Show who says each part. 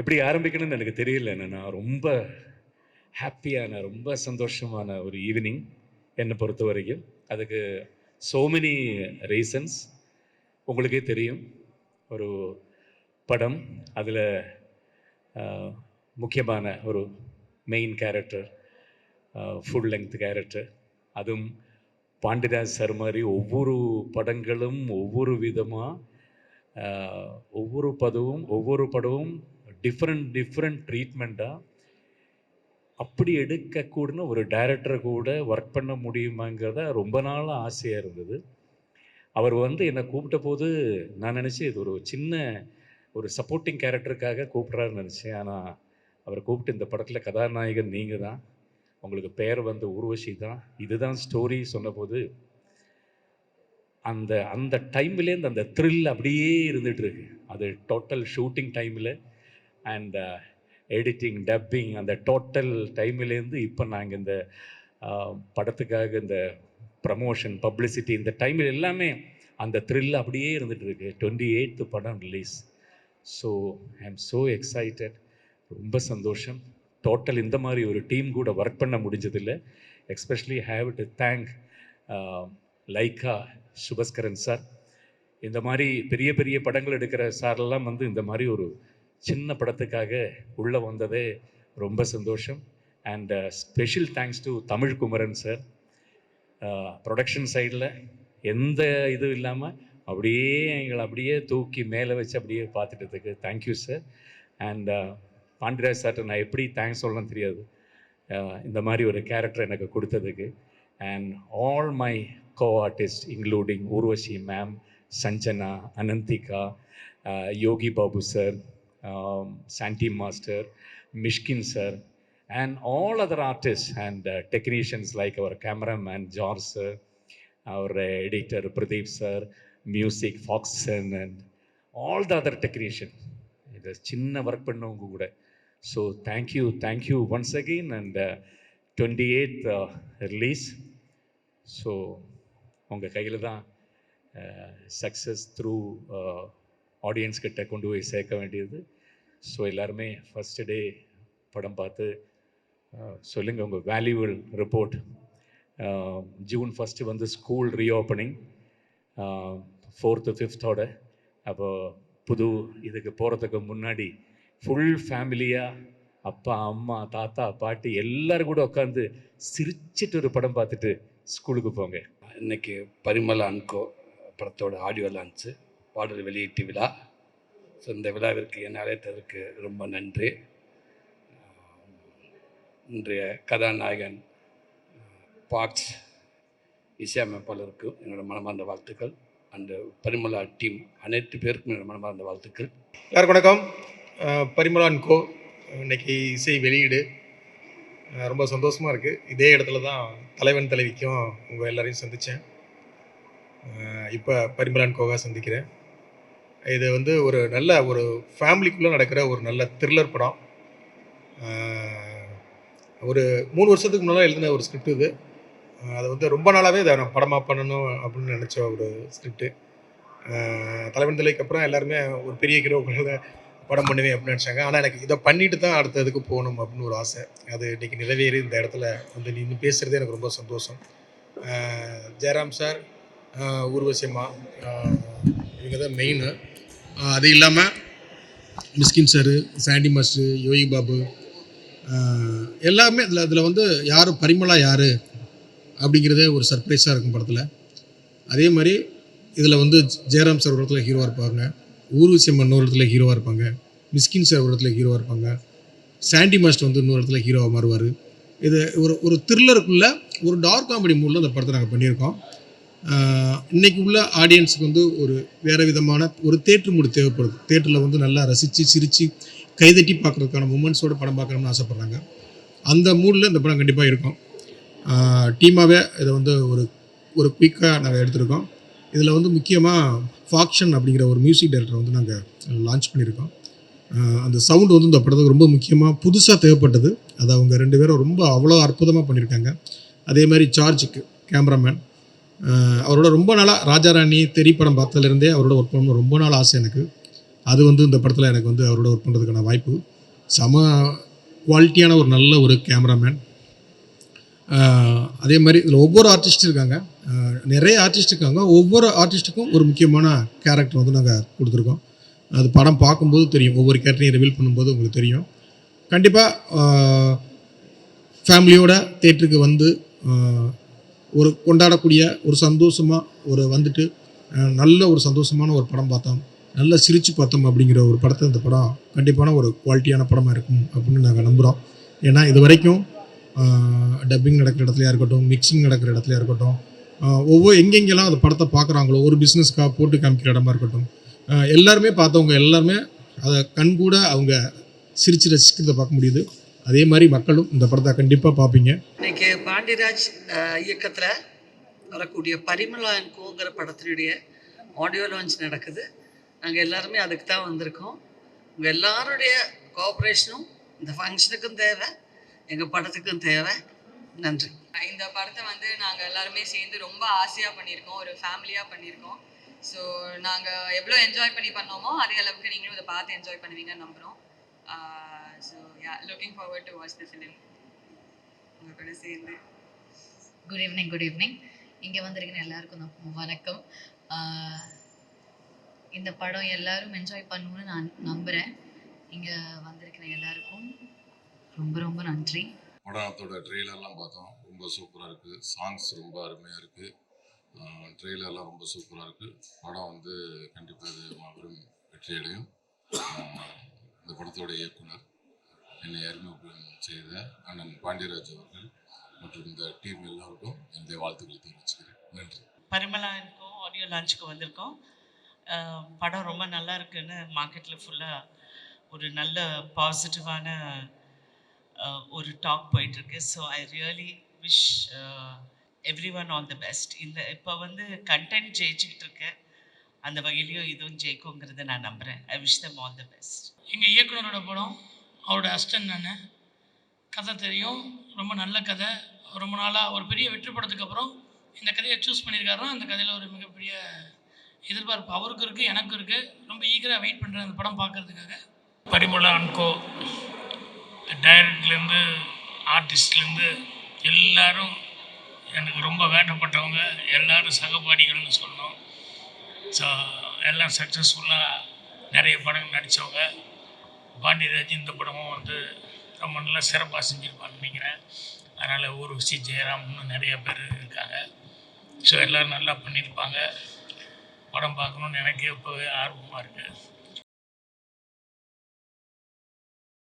Speaker 1: எப்படி ஆரம்பிக்கணும்னு எனக்கு தெரியல. நான் ரொம்ப ஹாப்பியான, ரொம்ப சந்தோஷமான ஒரு ஈவினிங் என்னை பொறுத்த வரைக்கும். அதுக்கு ஸோ மெனி ரீசன்ஸ். உங்களுக்கே தெரியும், ஒரு படம், அதில் முக்கியமான ஒரு main character, full length character, அதுவும் பாண்டிராஜ் சார் மாதிரி ஒவ்வொரு படங்களும் ஒவ்வொரு விதமாக, ஒவ்வொரு படமும் டிஃப்ரெண்ட் ட்ரீட்மெண்ட்டாக அப்படி எடுக்கக்கூடன்னு ஒரு டைரக்டரை கூட ஒர்க் பண்ண முடியுமாங்கிறத ரொம்ப நாள் ஆசையாக இருந்தது. அவர் என்னை கூப்பிட்ட போது நான் நினச்சேன், இது ஒரு சின்ன ஒரு சப்போர்ட்டிங் கேரக்டருக்காக கூப்பிட்றாருன்னு நினச்சேன். ஆனால் அவரை கூப்பிட்டு, இந்த படத்தில் கதாநாயகன் நீங்கள் தான், உங்களுக்கு பேர் ஊர்வசி தான், இதுதான் ஸ்டோரி சொன்னபோது அந்த அந்த டைம்லேருந்து அந்த த்ரில் அப்படியே இருந்துகிட்ருக்கு. அது டோட்டல் ஷூட்டிங் டைமில் அண்ட் எடிட்டிங், டப்பிங், அந்த டோட்டல் டைம்லேருந்து இப்போ நாங்கள் இந்த படத்துக்காக இந்த ப்ரமோஷன், பப்ளிசிட்டி, இந்த டைமில் எல்லாமே அந்த த்ரில் அப்படியே இருந்துகிட்ருக்கு. 28th படம் release. So I am so excited. ரொம்ப சந்தோஷம். டோட்டல் இந்த மாதிரி ஒரு டீம் கூட ஒர்க் பண்ண முடிஞ்சதில்லை. Especially have to thank Lyca Subaskaran sir. இந்த மாதிரி பெரிய பெரிய படங்கள் எடுக்கிற சாரெல்லாம் இந்த மாதிரி ஒரு சின்ன படத்துக்காக உள்ளே வந்ததே ரொம்ப சந்தோஷம். And special thanks to Tamil Kumaran sir. Production சைடில் எந்த இதுவும் இல்லாமல் அப்படியே எங்களை அப்படியே தூக்கி மேலே வச்சு அப்படியே பார்த்துட்டதுக்கு தேங்க்யூ சார். அண்ட் பாண்டிராஜ் சார்ட்ட நான் எப்படி தேங்க்ஸ் சொல்லணும்னு தெரியாது, இந்த மாதிரி ஒரு கேரக்டர் எனக்கு கொடுத்ததுக்கு. And all my co-artists including Urvashi ma'am, Sanjana, Anantika, Yogi Babu sir, Santi master, Mishkin sir, and all other artists and technicians like our cameraman George sir, our editor Pradeep sir, music Foxson, and all the other technicians. It is chinna work pannavanga kuda. So thank you once again. And 28th release. So உங்கள் கையில் தான் success through audience கிட்ட கொண்டு போய் சேர்க்க வேண்டியது. So எல்லாருமே first day படம் பார்த்து சொல்லுங்கள் உங்கள் valuable report. June 1 school reopening, 4th 5th. அப்போது புது இதுக்கு போகிறதுக்கு முன்னாடி ஃபுல் ஃபேமிலியாக அப்பா, அம்மா, தாத்தா, பாட்டி எல்லோரும் கூட உட்காந்து சிரிச்சிட்டு ஒரு படம் பார்த்துட்டு ஸ்கூலுக்கு போங்க.
Speaker 2: இன்றைக்கி பரிமளா அன்கோ படத்தோட ஆடியோ லான்ச்சு, பாடல் வெளியீட்டு விழா. ஸோ இந்த விழாவிற்கு என்னை அழைத்ததற்கு ரொம்ப நன்றி. இன்றைய கதாநாயகன் பாக்ஸ் இசையமைப்பாளருக்கு என்னோட மனமார்ந்த வாழ்த்துக்கள். அண்டு பரிமளா டீம் அனைத்து பேருக்கும் என்னோட மனமார்ந்த வாழ்த்துக்கள்.
Speaker 3: எல்லாருக்கும் வணக்கம். பரிமளா அன்கோ இன்றைக்கி இசை வெளியீடு ரொம்ப சந்தோஷமாக இருக்குது. இதே இடத்துல தான் தலைவன் தலைவிக்கும் உங்கள் எல்லோரையும் சந்தித்தேன். இப்போ பரிமளா அன்கோவாக சந்திக்கிறேன். இது ஒரு நல்ல ஒரு ஃபேமிலிக்குள்ளே நடக்கிற ஒரு நல்ல த்ரில்லர் படம். ஒரு 3 வருஷத்துக்கு முன்னால் எழுதின ஒரு ஸ்கிரிப்ட் இது. அது ரொம்ப நாளாகவே இதை நான் படமாக பண்ணணும் அப்படின்னு நினச்ச ஒரு ஸ்கிரிப்டு. தலைவன் தலைவிக்கு அப்புறம் எல்லாருமே ஒரு பெரிய ஹீரோக்களை படம் பண்ணுவேன் அப்படின்னு நினச்சாங்க. ஆனால் எனக்கு இதை பண்ணிட்டு தான் அடுத்த இதுக்கு போகணும் அப்படின்னு ஒரு ஆசை. அது இன்றைக்கி நிறைவேறி இந்த இடத்துல நீ பேசுகிறதே எனக்கு ரொம்ப சந்தோஷம். ஜெயராம் சார், ஊர்வசி அம்மா, இவங்க தான் மெயின். அது இல்லாமல் மிஸ்கின் சார், சாண்டி மாஸ்டர், யோகி பாபு, எல்லாமே இதில் யார் பரிமளா யார் அப்படிங்கிறதே ஒரு சர்ப்ரைஸாக இருக்கும் படத்தில். அதே மாதிரி இதில் ஜெயராம் சார் ஒரு இடத்துல ஹீரோவாக இருப்பாங்க, ஊர்வசி அம்மா இன்னொரு இடத்துல ஹீரோவாக இருப்பாங்க, மிஸ்கின் சார் ஒரு இடத்துல ஹீரோவாக இருப்பாங்க, சாண்டி மாஸ்டர் இன்னொரு இடத்துல ஹீரோவாக மாறுவார். இது ஒரு த்ரில்லருக்குள்ளே ஒரு டார்க் காமெடி மூடில் அந்த படத்தை நாங்கள் பண்ணியிருக்கோம். இன்றைக்கி உள்ள ஆடியன்ஸுக்கு ஒரு வேறு விதமான ஒரு தேட்டர் மூடு தேவைப்படுது. தேட்டரில் நல்லா ரசித்து சிரித்து கைதட்டி பார்க்குறதுக்கான மூமெண்ட்ஸோடு படம் பார்க்கணும்னு ஆசைப்பட்றாங்க. அந்த மூடில் இந்த படம் கண்டிப்பாக இருக்கும். டீமாகவே இதை ஒரு குயிக்காக நாங்கள் எடுத்திருக்கோம். இதில் முக்கியமாக ஃபாக்ஷன் அப்படிங்கிற ஒரு மியூசிக் டைரக்டரை நாங்கள் லான்ச் பண்ணியிருக்கோம். அந்த சவுண்டு இந்த படத்துக்கு ரொம்ப முக்கியமாக புதுசாக தேவைப்பட்டது. அது அவங்க 2 பேரும் அவ்வளோ அற்புதமாக பண்ணியிருக்காங்க. அதே மாதிரி சார்ஜுக்கு கேமராமேன், அவரோட ரொம்ப நாளாக ராஜாராணி திரைப்படம் பார்த்ததுலேருந்தே அவரோட ஒர்க் பண்ணணும் ரொம்ப நாள் ஆசை எனக்கு. அது இந்த படத்தில் எனக்கு அவரோட ஒர்க் பண்ணுறதுக்கான வாய்ப்பு செம குவாலிட்டியான ஒரு நல்ல ஒரு கேமராமேன். அதே மாதிரி இதில் ஒவ்வொரு ஆர்டிஸ்ட் இருக்காங்க, நிறைய ஆர்டிஸ்ட் இருக்காங்க. ஒவ்வொரு ஆர்டிஸ்ட்டுக்கும் ஒரு முக்கியமான கேரக்டர் வந்து நாங்கள் கொடுத்துருக்கோம். அது படம் பார்க்கும்போது தெரியும், ஒவ்வொரு கேரக்டரையும் ரிவீல் பண்ணும்போது உங்களுக்கு தெரியும். கண்டிப்பாக ஃபேமிலியோட தேட்டருக்கு வந்து ஒரு கொண்டாடக்கூடிய ஒரு சந்தோஷமாக ஒரு வந்துட்டு நல்ல ஒரு சந்தோஷமான ஒரு படம் பார்த்தோம், நல்லா சிரித்து பார்த்தோம் அப்படிங்கிற ஒரு படத்தை இந்த படம் கண்டிப்பான ஒரு குவாலிட்டியான படமாக இருக்கும் அப்படின்னு நாங்கள் நம்புகிறோம். ஏன்னா இது வரைக்கும் டப்பிங் நடக்கிற இடத்துலையா இருக்கட்டும், மிக்சிங் நடக்கிற இடத்துலையா இருக்கட்டும், எங்கெங்கெல்லாம் அந்த படத்தை பார்க்குறாங்களோ, ஒரு பிஸ்னஸ்க்காக போட்டு காமிக்கிற இடமா இருக்கட்டும், எல்லாருமே பார்த்தவங்க எல்லாருமே அதை கண்கூட அவங்க சிரித்து ரசிக்கிறத பார்க்க முடியுது. அதே மாதிரி மக்களும் இந்த படத்தை கண்டிப்பாக பார்ப்பீங்க.
Speaker 4: இன்னைக்கு பாண்டியராஜ் இயக்கத்தில் வரக்கூடிய பரிமளா அண்ட் கோங்கிற படத்தினுடைய ஆடியோ லான்ச் நடக்குது. நாங்கள் எல்லாருமே அதுக்கு தான் வந்திருக்கோம். உங்கள் எல்லாருடைய கோஆப்ரேஷனும் இந்த ஃபங்க்ஷனுக்கும் தேவை, எங்கள் படத்துக்கும் தேவை. நன்றி.
Speaker 5: இந்த படத்தை வந்து நாங்கள் எல்லாருமே சேர்ந்து ரொம்ப ஆசையாக பண்ணியிருக்கோம், ஒரு ஃபேமிலியாக பண்ணியிருக்கோம். ஸோ நாங்கள் எவ்வளோ என்ஜாய் பண்ணி பண்ணோமோ அதே அளவுக்கு நீங்களும் இதை பார்த்து என்ஜாய் பண்ணுவீங்கன்னு நம்புகிறோம். So yeah, looking forward to watch the film உங்கள் கூட சேர்ந்து.
Speaker 6: Good evening. இங்கே வந்திருக்கிற எல்லாருக்கும் வணக்கம். இந்த படம் எல்லாரும் என்ஜாய் பண்ணுவோன்னு நான் நம்புகிறேன். இங்கே வந்திருக்கிற எல்லாருக்கும் ரொம்ப ரொம்ப நன்றி.
Speaker 7: படத்தோட ட்ரெய்லர்லாம் பார்த்தோம், ரொம்ப சூப்பராக இருக்குது. சாங்ஸ் ரொம்ப அருமையாக இருக்குது. ட்ரெய்லர்லாம் ரொம்ப சூப்பராக இருக்குது. படம் வந்து கண்டிப்பாக இது மாபெரும் வெற்றி அடையும். இந்த படத்தோட இயக்குனர் என்னை அறிமுகம் செய்த அண்ணன் பாண்டியராஜ் அவர்கள் மற்றும் இந்த டீம் எல்லாருக்கும் என்னுடைய வாழ்த்துக்களை தெரிவிச்சுக்கிறேன். நன்றி.
Speaker 8: பரிமளா இருக்கும் ஆடியோ லான்ச்சுக்கு வந்திருக்கோம். படம் ரொம்ப நல்லா இருக்குன்னு மார்க்கெட்டில் ஃபுல்லாக ஒரு நல்ல பாசிட்டிவான ஒரு டாக் போயிட்டுருக்கு. So I really wish every one all the best. இப்போ வந்து கண்டென்ட் ஜெயிச்சுக்கிட்டு இருக்கு, அந்த வகையிலையும் இதுவும் ஜெயிக்குங்கிறத நான் நம்புகிறேன். I wish them all the best.
Speaker 9: எங்கள் இயக்குனரோட படம், அவரோட அசிஸ்டன்ட் நான். கதை தெரியும், ரொம்ப நல்ல கதை. ரொம்ப நாளாக ஒரு பெரிய வெற்றி படத்துக்கு அப்புறம் இந்த கதையை சூஸ் பண்ணியிருக்காருன்னா அந்த கதையில் ஒரு மிகப்பெரிய எதிர்பார்ப்பு அவருக்கும் இருக்குது, எனக்கும் இருக்குது. ரொம்ப ஈகராக வெயிட் பண்ணுறேன் அந்த படம் பார்க்குறதுக்காக. பரிமளா அன்கோ டைரக்டர்லேருந்து ஆர்டிஸ்ட்லேருந்து எல்லோரும் எனக்கு ரொம்ப வேண்டப்பட்டவங்க, எல்லோரும் சகபாடிகள்னு சொன்னோம். ஸோ எல்லாம் சக்ஸஸ்ஃபுல்லாக நிறைய படங்கள் நடித்தவங்க. பாண்டியராஜ் இந்த படமும் வந்து ரொம்ப நல்லா சிறப்பாக செஞ்சுருப்பான்னு நினைக்கிறேன். அதனால் ஊர்வசி ஜெயராம்னு நிறைய பேர் இருக்காங்க. ஸோ எல்லோரும் நல்லா பண்ணியிருப்பாங்க. படம் பார்க்கணுன்னு எனக்கே இப்போவே ஆர்வமாக இருக்குது.